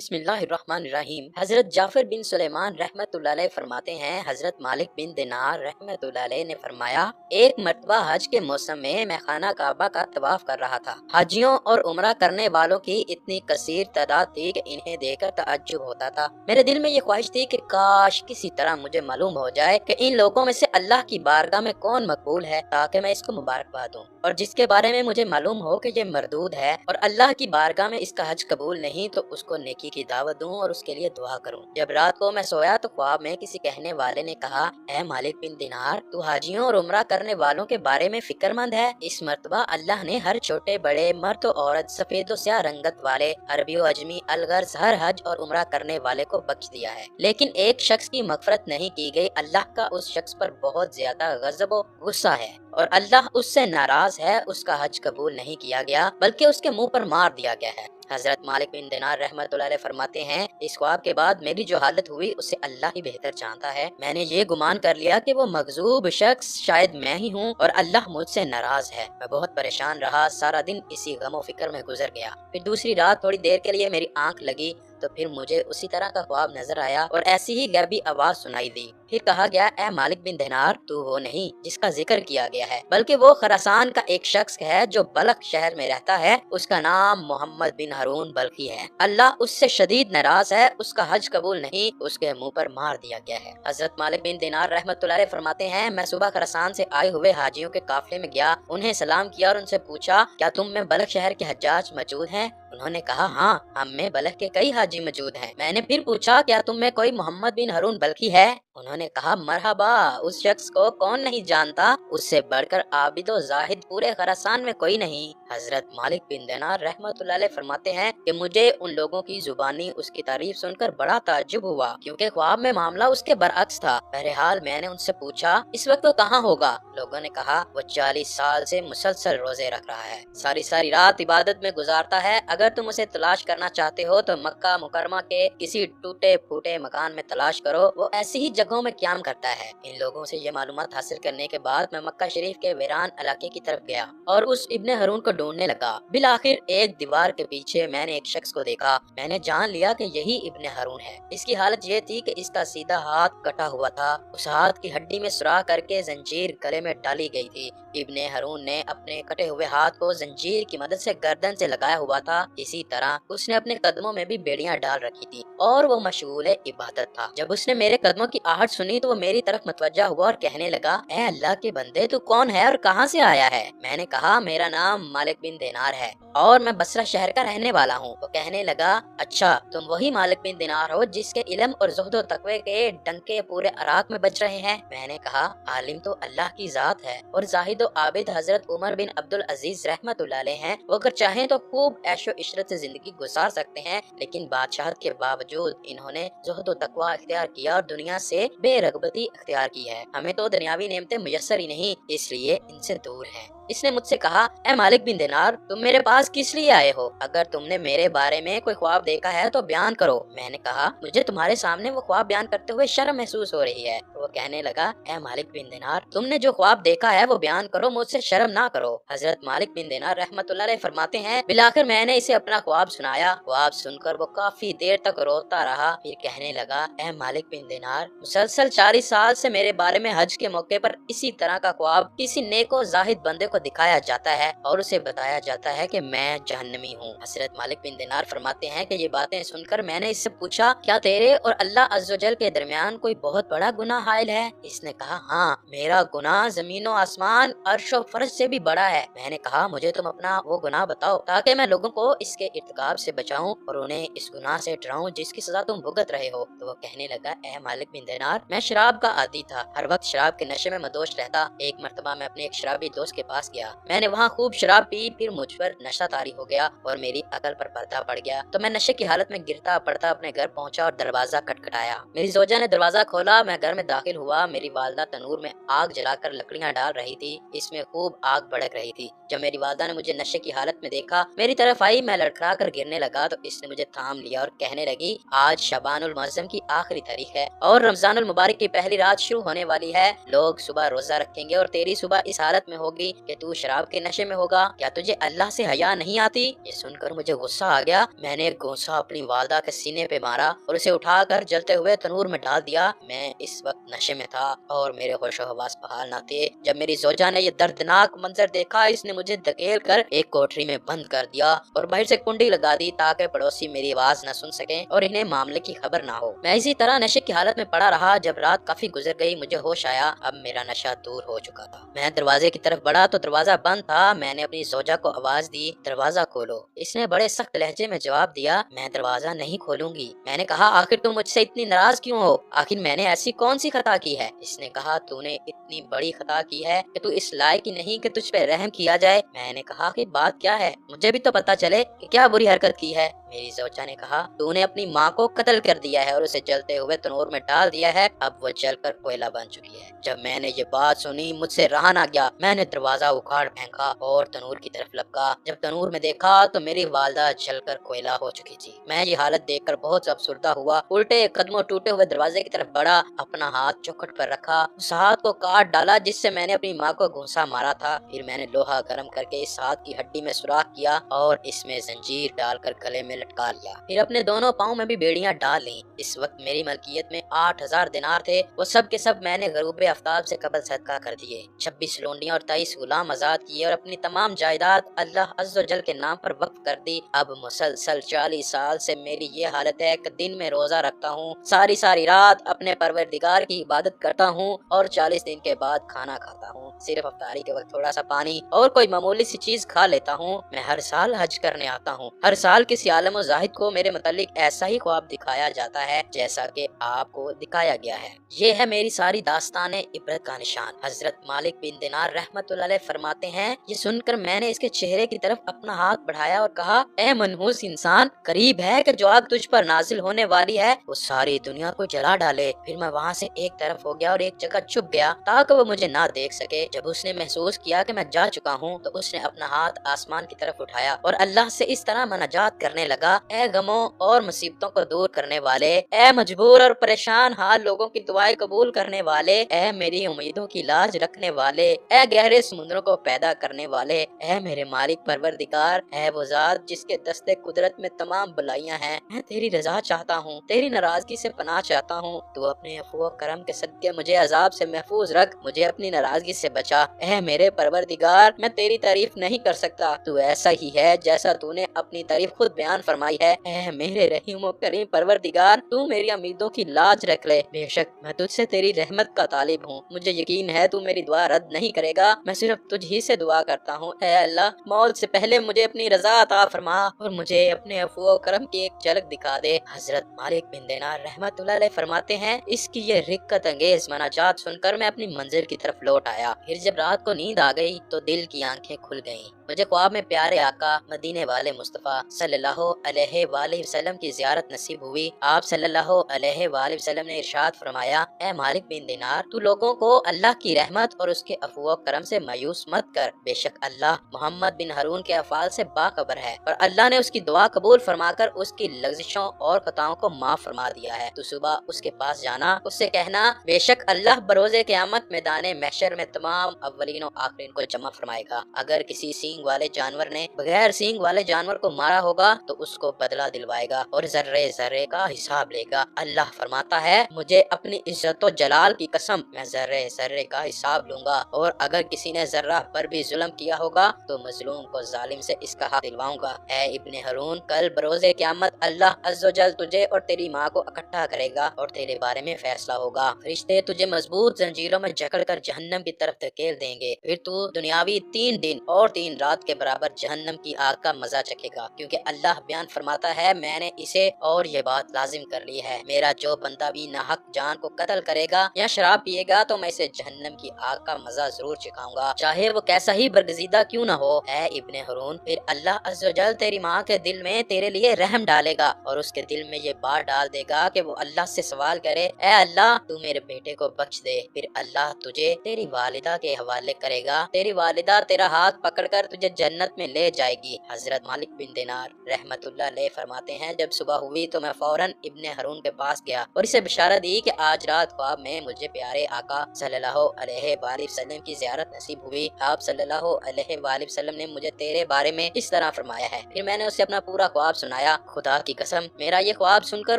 बिस्मिल्लाहिर्रहमानिर्रहीम। हजरत जाफर बिन सुलेमान रहमतुल्लाह अलैह फरमाते हैं, हजरत मालिक बिन दिनार रहमतुल्लाह अलैह ने फरमाया, एक मर्तबा हज के मौसम में मैं खाना काबा का तवाफ कर रहा था। हाजियों और उमरा करने वालों की इतनी कसीर तादाद थी कि इन्हें देखकर ताज्जुब होता था। मेरे दिल में ये ख्वाहिश थी कि काश किसी तरह मुझे मालूम हो जाए कि इन लोगों में से अल्लाह की बारगाह में कौन मकबूल है, ताकि मैं इसको मुबारकबाद दूं, और जिसके बारे में मुझे मालूम हो कि ये मरदूद है और अल्लाह की बारगाह में इसका हज कबूल नहीं, तो उसको नेकी की दावत दूं और उसके लिए दुआ करूं। जब रात को मैं सोया तो ख्वाब में किसी कहने वाले ने कहा, ऐ मालिक बिन दिनार, तू हाजियों और उमरा करने वालों के बारे में फिक्रमंद है। इस मर्तबा अल्लाह ने हर छोटे बड़े, मर्द और औरत, सफेद व स्याह रंगत वाले, अरबी व अजमी, अलगर्ज हर हज और उमरा करने वाले को बख्श दिया है, लेकिन एक शख्स की मगफरत नहीं की गई। अल्लाह का उस शख्स पर बहुत ज्यादा गजब व गुस्सा है और अल्लाह उससे नाराज है। उसका हज कबूल नहीं किया गया बल्कि उसके मुंह पर मार दिया गया है। हजरत मालिक बिन दिनार रहमतुल्लाह अलैह फरमाते हैं, इस ख्वाब के बाद मेरी जो हालत हुई उसे अल्लाह ही बेहतर जानता है। मैंने ये गुमान कर लिया कि वो मगजूब शख्स शायद मैं ही हूँ और अल्लाह मुझसे नाराज है। मैं बहुत परेशान रहा, सारा दिन इसी गम फिक्र में गुजर गया। फिर दूसरी रात थोड़ी देर के लिए मेरी आंख लगी तो फिर मुझे उसी तरह का ख्वाब नजर आया और ऐसी ही गैबी आवाज सुनाई दी। फिर कहा गया, ए मालिक बिन दिनार, तू वो नहीं जिसका जिक्र किया गया है, बल्कि वो खरासान का एक शख्स है जो बलख शहर में रहता है। उसका नाम मोहम्मद बिन हारून बल्खी है। अल्लाह उससे शदीद नाराज है, उसका हज कबूल नहीं, उसके मुंह पर मार दिया गया है। हजरत मालिक बिन दिनार रहमतुल्लाह अलैह फरमाते हैं, मैं सुबह खरासान से आए हुए हाजियों के काफिले में गया, उन्हें सलाम किया और उनसे पूछा, क्या तुम में बलख शहर के हज्जाज मौजूद हैं? उन्होंने कहा, हाँ, हम में बलख के कई हाजी मौजूद हैं। मैंने फिर पूछा, क्या तुम में कोई मोहम्मद बिन हारून बल्खी है? उन्होंने कहा, मरहबा, उस शख्स को कौन नहीं जानता, उससे बढ़कर आबिद और जाहिद पूरे खरासान में कोई नहीं। हजरत मालिक बिन दिनार रहमतुल्लाह अलैह फरमाते हैं कि मुझे उन लोगों की जुबानी उसकी तारीफ सुनकर बड़ा ताज्जुब हुआ, क्योंकि ख्वाब में मामला उसके बरअक्स था। बहरहाल मैंने उनसे पूछा, इस वक्त वो कहाँ होगा? लोगों ने कहा, वो 40 साल से मुसलसल रोजे रख रहा है, सारी सारी रात इबादत में गुजारता है। अगर तुम उसे तलाश करना चाहते हो तो मक्का मुकरमा के किसी टूटे फूटे मकान में तलाश करो, वो ऐसी ही जगहों में क्याम करता है। इन लोगों से ये मालूमात हासिल करने के बाद मैं मक्का शरीफ के वीरान इलाके की तरफ गया और उस इब्ने हारून को ढूंढने लगा। बिलाखिर एक दीवार के पीछे मैंने एक शख्स को देखा। मैंने जान लिया कि यही इब्ने हारून है। इसकी हालत ये थी कि इसका सीधा हाथ कटा हुआ था, उस हाथ की हड्डी में सुराख करके जंजीर गले में डाली गई थी। इब्ने हारून ने अपने कटे हुए हाथ को जंजीर की मदद से गर्दन से लगाया हुआ था। इसी तरह उसने अपने कदमों में भी बेड़ियां डाल रखी थी और वो मशगूल इबादत था। जब उसने मेरे कदमों की आहट सुनी तो वो मेरी तरफ मुतवज्जा हुआ और कहने लगा, ऐ अल्लाह के बंदे, तू कौन है और कहाँ से आया है? मैंने कहा, मेरा नाम मालिक बिन दिनार है और मैं बसरा शहर का रहने वाला हूँ। वो कहने लगा, अच्छा, तुम वही मालिक बिन दिनार हो जिसके इल्म और ज़ुहद तकवे के डंके पूरे इराक में बज रहे हैं? मैंने कहा, आलिम तो अल्लाह की जात है और जाहिद और आबिद हजरत उमर बिन अब्दुल अजीज रहमतुल्लाह अलैह हैं। वो अगर चाहें तो खूब ऐशो इशरत से जिंदगी गुजार सकते हैं, लेकिन बादशाहत के बावजूद इन्होंने ज़ुहद और तकवा इख्तियार किया और दुनिया से बेरगबती इख्तियार की है। हमें तो दुनियावी नेमतें मुयस्सर ही नहीं, इसलिए इनसे दूर हैं। इसने मुझसे कहा, ए मालिक बिन दिनार, तुम मेरे पास किस लिए आए हो? अगर तुमने मेरे बारे में कोई ख्वाब देखा है तो बयान करो। मैंने कहा, मुझे तुम्हारे सामने वो ख्वाब बयान करते हुए शर्म महसूस हो रही है। वो कहने लगा, ए मालिक बिन दिनार, तुमने जो ख्वाब देखा है वो बयान करो, मुझसे शर्म ना करो। हजरत मालिक बिन दिनार रहमतुल्लाह अलैह फरमाते हैं, बिलाखिर मैंने इसे अपना ख्वाब सुनाया। ख्वाब सुनकर वो काफी देर तक रोता रहा, फिर कहने लगा, ए मालिक बिन दिनार, मुसलसल 40 साल से मेरे बारे में हज के मौके पर इसी तरह का ख्वाब किसी नेको जाहिद बंदे को दिखाया जाता है और उसे बताया जाता है कि मैं जहन्नमी हूँ। हजरत मालिक बिन दिनार फरमाते हैं कि ये बातें सुनकर मैंने इससे पूछा, क्या तेरे और अल्लाह अज़्ज़वजल के दरमियान कोई बहुत बड़ा गुनाह हाइल है? इसने कहा, हाँ, मेरा गुनाह जमीनो आसमान अर्श और फर्श से भी बड़ा है। मैंने कहा, मुझे तुम अपना वो गुनाह बताओ ताकि मैं लोगों को इसके इर्तिकाब से बचाऊं और उन्हें इस गुनाह से डराऊं जिसकी सजा तुम भुगत रहे हो। तो वो कहने लगा, ए मालिक बिन दिनार, मैं शराब का आदी था, हर वक्त शराब के नशे में मदोश रहता। एक मर्तबा मैं अपने एक शराबी दोस्त के पास गया, मैंने वहाँ खूब शराब पी, फिर मुझ पर नशा तारी हो गया और मेरी अकल पर पर्दा पड़ गया। तो मैं नशे की हालत में गिरता पड़ता अपने घर पहुँचा और दरवाजा खटखटाया। मेरी जोजा ने दरवाजा खोला, मैं घर में दाखिल हुआ। मेरी वालदा तनूर में आग जलाकर लकड़ियाँ डाल रही थी, इसमें खूब आग भड़क रही थी। जब मेरी वालदा ने मुझे नशे की हालत में देखा, मेरी तरफ आई, मैं लड़खड़ा कर गिरने लगा तो इसने मुझे थाम लिया और कहने लगी, आज शबानुल मुअज़्ज़म की आखिरी तारीख है और रमजानुल मुबारक की पहली रात शुरू होने वाली है। लोग सुबह रोजा रखेंगे और तेरी सुबह इस हालत में होगी कि تو शराब के नशे में होगा, क्या तुझे अल्लाह से हया नहीं आती? ये सुनकर मुझे गुस्सा आ गया। मैंने एक गोसा अपनी वालदा के सीने पे मारा और उसे उठाकर जलते हुए तनूर में डाल दिया। मैं इस वक्त नशे में था और मेरे होशो हवास बहाल न थे। जब मेरी जोजा ने ये दर्दनाक मंजर देखा, इसने मुझे धकेल कर एक कोठरी में बंद कर दिया और बाहर से कुंडी लगा दी ताकि पड़ोसी मेरी आवाज न सुन सके और इन्हें मामले की खबर ना हो। मैं इसी तरह नशे की हालत में पड़ा रहा। जब रात काफी गुजर गई, मुझे होश आया। अब मेरा नशा दूर हो चुका था। मैं दरवाजे की तरफ बढ़ा तो दरवाजा बंद था। मैंने अपनी जोजा को आवाज दी, दरवाजा खोलो। इसने बड़े सख्त लहजे में जवाब दिया, मैं दरवाजा नहीं खोलूंगी। मैंने कहा, आखिर तुम मुझसे इतनी नाराज क्यों हो? आखिर मैंने ऐसी कौन सी खता की है? इसने कहा, तूने इतनी बड़ी खता की है कि तू इस लायक ही नहीं कि तुझ पे रहम किया जाए। मैंने कहा कि बात क्या है, मुझे भी तो पता चले कि क्या बुरी हरकत की है। मेरी जोजा ने कहा, तूने अपनी माँ को कत्ल कर दिया है और उसे जलते हुए तनूर में डाल दिया है। अब वो जलकर कोयला बन चुकी है। जब मैंने ये बात सुनी, मुझसे रहा ना गया। मैंने दरवाजा उखाड़ फेंका और तनूर की तरफ लपका। जब तनूर में देखा तो मेरी वालदा जलकर कोयला हो चुकी थी। मैं ये हालत देखकर बहुत अफसुर्दा हुआ। उल्टे कदमों टूटे हुए दरवाजे की तरफ बढ़ा, अपना हाथ चौखट पर रखा, उस हाथ को काट डाला जिससे मैंने अपनी माँ को घूंसा मारा था। फिर मैंने लोहा गर्म करके इस हाथ की हड्डी में सुराख किया और इसमें जंजीर डालकर गले में लटका लिया। फिर अपने दोनों पाँव में भी बेड़ियां डाल ली। इस वक्त मेरी मलकियत में 8000 दिनार थे। वो सब के सब मैंने गरूबे आफ्ताब से कबल सदका कर दिए। 26 लोंडियां और 23 गुलाम आजाद किए और अपनी तमाम जायदाद अल्लाह अज़्ज़ व जल के नाम पर वक्फ कर दी। अब मुसलसल 40 साल से मेरी ये हालत है कि दिन में रोजा रखता हूँ, सारी सारी रात अपने परवरदिगार की इबादत करता हूँ और 40 दिन के बाद खाना खाता हूँ। सिर्फ अफ्तारी के वक्त थोड़ा सा पानी और कोई मामूली सी चीज खा लेता हूँ। मैं हर साल हज करने आता हूँ। हर साल किसी आलम व जाहिद को मेरे मुतालिक ऐसा ही ख्वाब दिखाया जाता है जैसा कि आपको दिखाया गया है। ये है मेरी सारी दास्तान इबरत का निशान। हजरत मालिक बिन दिनार रहमतुल्लाह अलैह फरमाते हैं, ये सुनकर मैंने इसके चेहरे की तरफ अपना हाथ बढ़ाया और कहा, ए मनहूस इंसान, करीब है कि जो आग तुझ पर नाजिल होने वाली है वो सारी दुनिया को जला डाले। फिर मैं वहाँ से एक तरफ हो गया और एक जगह छुप गया ताकि वो मुझे ना देख सके। जब उसने महसूस किया कि मैं जा चुका हूँ तो उसने अपना हाथ आसमान की तरफ उठाया और अल्लाह से इस तरह मनाजात करने लगा, ए गमों और मुसीबतों को दूर करने वाले, ए मजबूर और परेशान हाल लोगों की दुआएं कबूल करने वाले, ए मेरी उम्मीदों की लाज रखने वाले, ए गहरे समुद्रों को पैदा करने वाले, ए मेरे मालिक परवरदिगार, ए वो ज़ात जिसके दस्ते कुदरत में तमाम भलाइयाँ हैं। मैं तेरी रजा चाहता हूँ, तेरी नाराजगी से पनाह चाहता हूँ। तू अपने अफ़्व करम के सदके मुझे अजाब से महफूज रख, मुझे अपनी नाराजगी से बचा। ए मेरे परवरदिगार, मैं तेरी तारीफ नहीं कर सकता, तू ऐसा ही है जैसा तूने अपनी तारीफ खुद बयान फरमाई है। ए मेरे रहीम व करीम परवरदिगार, तू मेरी उम्मीदों की लाज रख ले। बेशक मैं तुझसे तेरी रहमत का तालिब हूँ, मुझे यकीन है तू मेरी दुआ रद्द नहीं करेगा। मैं सिर्फ तुझ ही से दुआ करता हूँ। ए अल्लाह, मौत से पहले मुझे अपनी रजा अता फरमा और मुझे अपने अफ़्व करम की एक झलक दिखा दे। हजरत मालिक बिन दिनार रहमतुल्लाह अलैह फरमाते हैं, इसकी ये रिक्कत अंगेज मनाजात सुनकर मैं अपनी मंजिल की तरफ लौट आया। फिर जब रात को नींद आ गई तो दिल की आंखें खुल गईं। मुझे ख्वाब में प्यारे आका मदीने वाले मुस्तफ़ा सल्लल्लाहु अलैहि वसल्लम की ज़ियारत नसीब हुई। आप सल्लल्लाहु अलैहि वसल्लम ने इरशाद फरमाया, ए मालिक बिन दिनार, तू लोगों को अल्लाह की रहमत और उसके अफ़्व करम से मायूस मत कर। बेशक अल्लाह मोहम्मद बिन हारून के अफ़ाल से बाखबर है और अल्लाह ने उसकी दुआ कबूल फरमाकर उसकी लग़ज़िशों और खताओं को माफ फरमा दिया है। तू सुबह उसके पास जाना, उससे कहना, बेशक अल्लाह बरोज़े क़यामत मैदाने महशर में तमाम अव्वलीन और आखिरीन को जमा फरमाएगा। अगर किसी सींग वाले जानवर ने बगैर सींग वाले जानवर को मारा होगा तो उसको बदला दिलवाएगा और जर्रे जर्रे का हिसाब लेगा। अल्लाह फरमाता है, मुझे अपनी इज्जत और जलाल की कसम, मैं जर्रे जर्रे का हिसाब लूंगा और अगर किसी ने जर्रा पर भी जुल्म किया होगा तो मजलूम को जालिम से इसका हक दिलवाऊंगा। ऐ इब्ने हारून, कल बरोज़े क़यामत अल्लाह अज़्ज़ व जल तुझे और तेरी माँ को इकट्ठा करेगा और तेरे बारे में फैसला होगा। फरिश्ते तुझे मजबूत जंजीरों में जकड़ कर जहन्नम की तरफ धकेल देंगे। फिर तू दुनियावी 3 दिन और 3 रात के बराबर जहन्नम की आग का मजा चखेगा, क्योंकि अल्लाह बयान फरमाता है, मैंने इसे और ये बात लाजिम कर ली है, मेरा जो बंदा भी नाहक जान को कत्ल करेगा या शराब पिएगा तो मैं इसे जहन्नम की आग का मजा जरूर चखाऊंगा, चाहे वो कैसा ही बरगजीदा क्यों न हो। ऐ इब्ने हारून, फिर अल्लाह अज़्ज़ व जल तेरी माँ के दिल में तेरे लिए रहम डालेगा और उसके दिल में ये बात डाल देगा कि वो अल्लाह से सवाल करे, ऐ अल्लाह तू मेरे बेटे को बख्श दे। फिर अल्लाह तुझे तेरी वालिदा के हवाले करेगा, तेरी वालिदा तेरा हाथ पकड़कर तुझे जन्नत में ले जाएगी। हजरत मालिक बिन दिनार रहमतुल्लाह अलैह फरमाते हैं, जब सुबह हुई तो मैं फौरन इब्ने हारून के पास गया और इसे बिशारत दी कि आज रात ख्वाब में मुझे प्यारे आका सल्लल्लाहु अलैहि वसल्लम की ज़ियारत नसीब हुई ہوئی، آپ صلی اللہ علیہ وآلہ وسلم نے مجھے تیرے بارے میں اس طرح فرمایا ہے۔ پھر میں نے اسے اپنا پورا خواب سنایا۔ خدا کی قسم میرا یہ خواب سن کر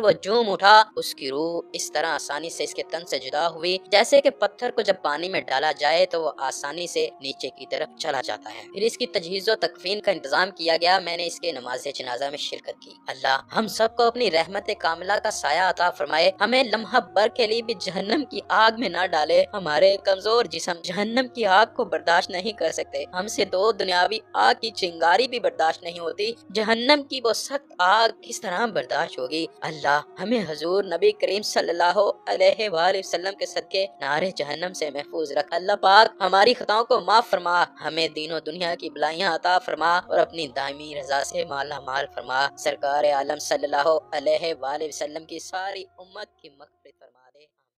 وہ جھوم اٹھا، اس کی روح اس طرح آسانی سے اس کے تن سے جدا ہوئی جیسے کہ پتھر کو جب پانی میں ڈالا جائے تو وہ آسانی سے نیچے کی طرف چلا جاتا ہے۔ پھر اس کی تجہیز و تکفین کا انتظام کیا گیا۔ میں نے اس کے نماز جنازہ میں شرکت کی۔ اللہ ہم سب کو اپنی رحمت کاملہ کا سایہ عطا فرمائے، ہمیں لمحہ بھر کے لیے بھی جہنم کی آگ میں نہ ڈالے۔ ہمارے کمزور جسم جہنم کی آگ کو برداشت نہیں کر سکتے، ہم سے دو دنیاوی آگ کی چنگاری بھی برداشت نہیں ہوتی، جہنم کی وہ سخت آگ کس طرح برداشت ہوگی۔ اللہ ہمیں حضور نبی کریم صلی اللہ علیہ وآلہ وسلم کے صدقے نار جہنم سے محفوظ رکھ۔ اللہ پاک ہماری خطاؤں کو معاف فرما، ہمیں دین و دنیا کی بلائیاں عطا فرما اور اپنی دائمی رضا سے مالا مال فرما۔ سرکار عالم صلی اللہ علیہ وآلہ وسلم کی ساری امت کی